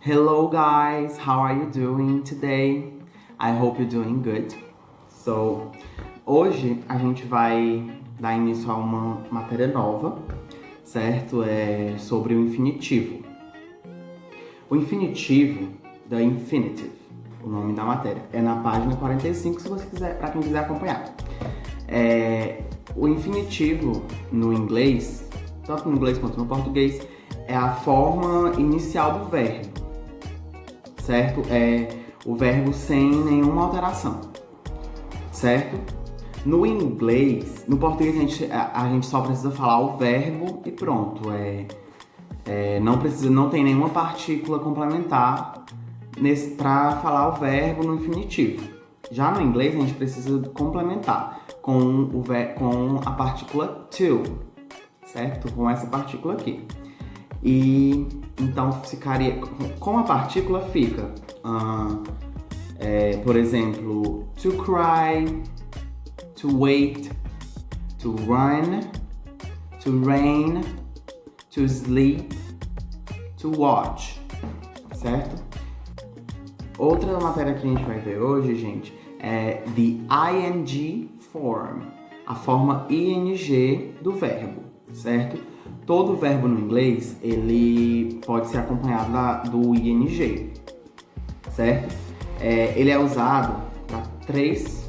Hello guys, how are you doing today? I hope you're doing good. So, hoje a gente vai dar início a uma matéria nova, certo? É sobre o infinitivo. O infinitivo, the infinitive, o nome da matéria, é na página 45, se você quiser, para quem quiser acompanhar. O infinitivo no inglês, tanto no inglês quanto no português, é a forma inicial do verbo, certo? É o verbo sem nenhuma alteração, certo? No inglês, no português a gente só precisa falar o verbo e pronto. Não tem nenhuma partícula complementar para falar o verbo no infinitivo. Já no inglês a gente precisa complementar com a partícula to, certo? Com essa partícula aqui. E então ficaria com a partícula fica, por exemplo, to cry, to wait, to run, to rain, to sleep, to watch, certo? Outra matéria que a gente vai ver hoje, gente, é the ing form, a forma ing do verbo, certo? Todo verbo no inglês, ele pode ser acompanhado do ing, certo? Ele é usado para três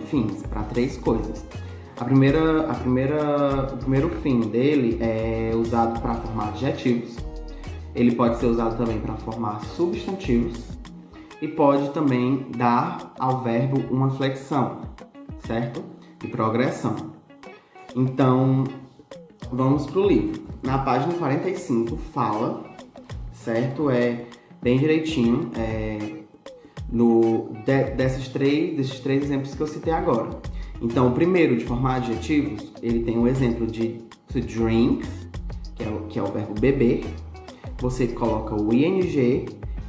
fins, para três coisas. O primeiro fim dele é usado para formar adjetivos. Ele pode ser usado também para formar substantivos e pode também dar ao verbo uma flexão, certo? E progressão. Então, vamos pro livro. Na página 45 fala, certo? É bem direitinho desses três exemplos que eu citei agora. Então, o primeiro, de formar adjetivos, ele tem o exemplo de to drink, que é o verbo beber. Você coloca o ing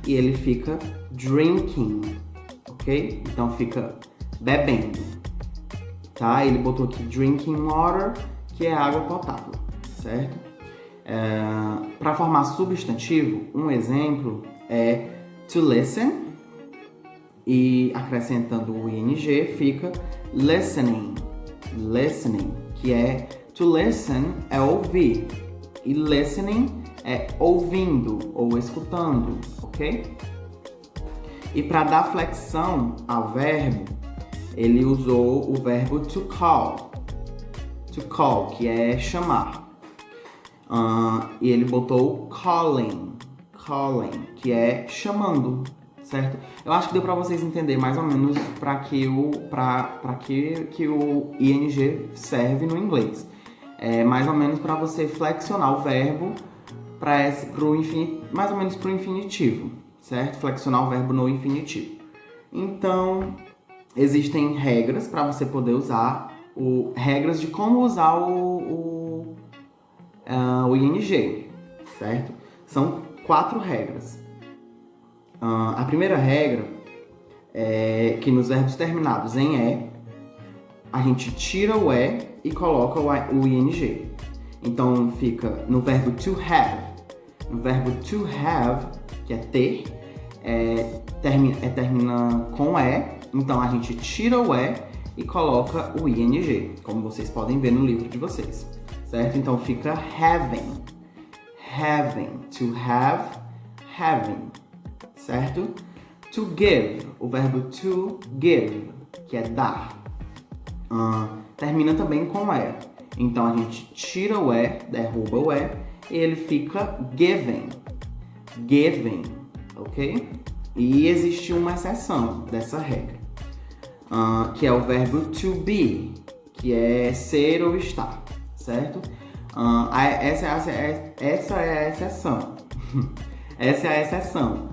e ele fica drinking, ok? Então fica bebendo, tá? Ele botou aqui drinking water, que é água potável, certo? Para formar substantivo, um exemplo é to listen, e acrescentando o ing fica listening, que é to listen é ouvir, e listening é ouvindo ou escutando, ok? E para dar flexão ao verbo, ele usou o verbo to call, que é chamar. E ele botou calling, que é chamando, certo? Eu acho que deu para vocês entenderem mais ou menos para que o ing serve no inglês. É mais ou menos para você flexionar o verbo mais ou menos para o infinitivo, certo? Flexionar o verbo no infinitivo. Então, existem regras para você poder usar, regras de como usar o ing, certo? São 4 regras. A primeira regra é que nos verbos terminados em E, a gente tira o E e coloca o ing. Então fica no verbo to have. No verbo to have, que é ter, termina com E. Então a gente tira o E e coloca o ing, como vocês podem ver no livro de vocês, certo? Então fica having, to have, having, certo? To give, o verbo to give, que é dar, termina também com E. Então a gente tira o E, derruba o E, e ele fica giving, ok? E existe uma exceção dessa regra, que é o verbo to be, que é ser ou estar, certo? Essa é a exceção. Essa é a exceção.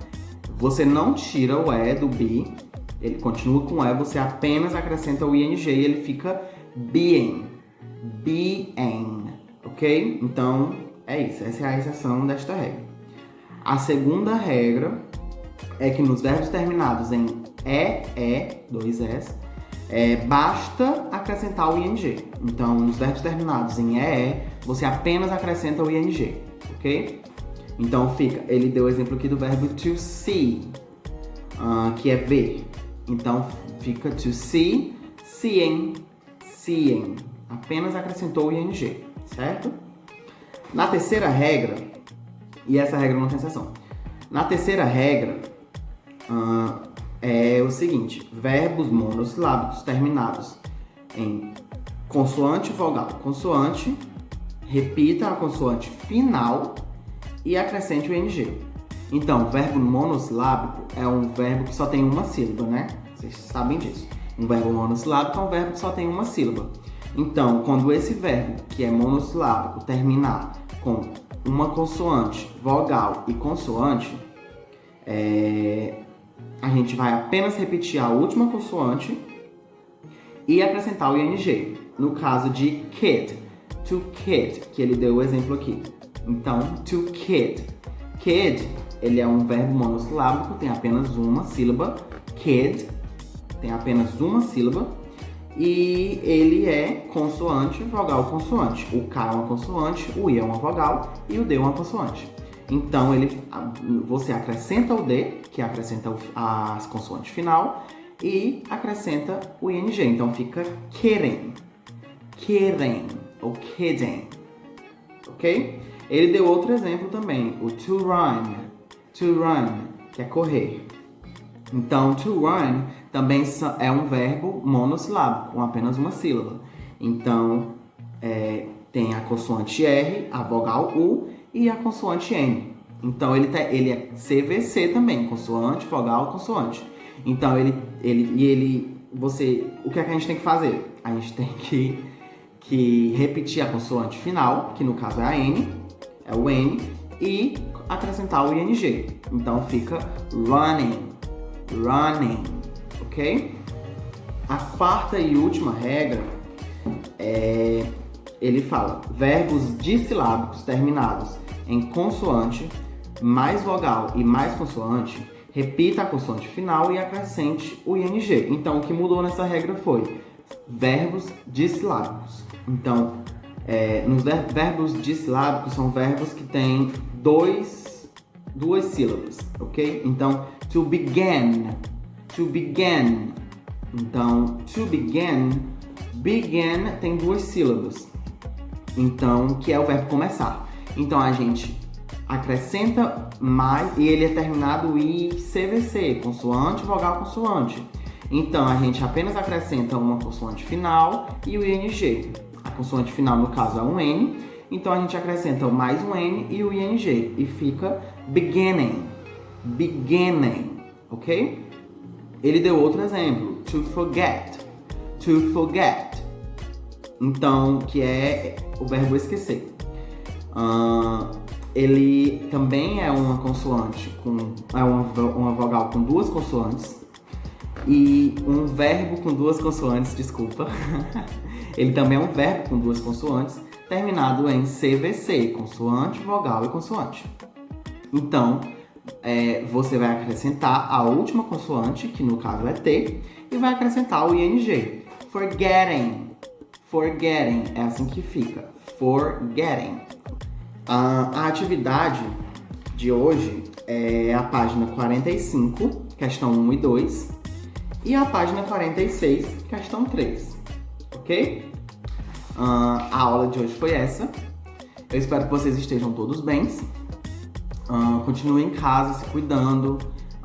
Você não tira o E do be, ele continua com E, você apenas acrescenta o ing e ele fica being, ok? Então, é isso. Essa é a exceção desta regra. A segunda regra é que nos verbos terminados em dois Es, basta acrescentar o ing. Então, nos verbos terminados em você apenas acrescenta o ing, ok? Então fica, ele deu o exemplo aqui do verbo to see, que é ver. Então fica to see, seeing, seeing. Apenas acrescentou o ing, certo? Na terceira regra, e essa regra não tem exceção. Na terceira regra, é o seguinte: verbos monossilábicos terminados em consoante, vogal, consoante, repita a consoante final e acrescente o ing. Então, verbo monossilábico é um verbo que só tem uma sílaba, né? Vocês sabem disso. Um verbo monossilábico é um verbo que só tem uma sílaba. Então, quando esse verbo, que é monossilábico, terminar com uma consoante, vogal e consoante, a gente vai apenas repetir a última consoante e acrescentar o ing. No caso de kid, to kid, que ele deu o exemplo aqui. Então, to kid. Kid, ele é um verbo monossilábico, tem apenas uma sílaba. Kid, tem apenas uma sílaba. E ele é consoante, vogal, consoante. O K é uma consoante, o I é uma vogal e o D é uma consoante. Então, você acrescenta o D, que acrescenta a consoante final, e acrescenta o ing. Então, fica kidding, kidding ou kidding, ok? Ele deu outro exemplo também, o to run, que é correr. Então, to run também é um verbo monossilábico, com apenas uma sílaba. Então, tem a consoante R, a vogal U e a consoante N. Então, ele é CVC também, consoante, vogal, consoante. Então, o que é que a gente tem que fazer? A gente tem que repetir a consoante final, que no caso é a N, é o N, e acrescentar o ing. Então, fica running, running, ok? A quarta e última regra ele fala verbos dissilábicos terminados em consoante, mais vogal e mais consoante, repita a consoante final e acrescente o ing. Então, o que mudou nessa regra foi verbos dissilábicos. Então, nos verbos dissilábicos são verbos que têm duas sílabas, ok? Então, to begin. Então, to begin tem duas sílabas. Então, que é o verbo começar. Então, a gente acrescenta mais e ele é terminado em CVC, consoante, vogal, consoante. Então, a gente apenas acrescenta uma consoante final e o ing. A consoante final, no caso, é um N. Então, a gente acrescenta mais um N e o ing. E fica beginning, ok? Ele deu outro exemplo, to forget. Então, que é o verbo esquecer. Ele também é uma consoante, uma vogal com duas consoantes e um verbo com duas consoantes, desculpa. Ele também é um verbo com duas consoantes, terminado em CVC, consoante, vogal e consoante. Então, você vai acrescentar a última consoante, que no caso é T, e vai acrescentar o ing. Forgetting, é assim que fica, forgetting. A atividade de hoje é a página 45, questão 1 e 2, e a página 46, questão 3, ok? A aula de hoje foi essa. Eu espero que vocês estejam todos bem. Continuem em casa, se cuidando.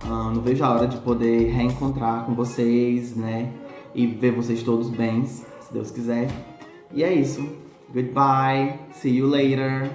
Não vejo a hora de poder reencontrar com vocês, né? E ver vocês todos bem, se Deus quiser. E é isso. Goodbye. See you later.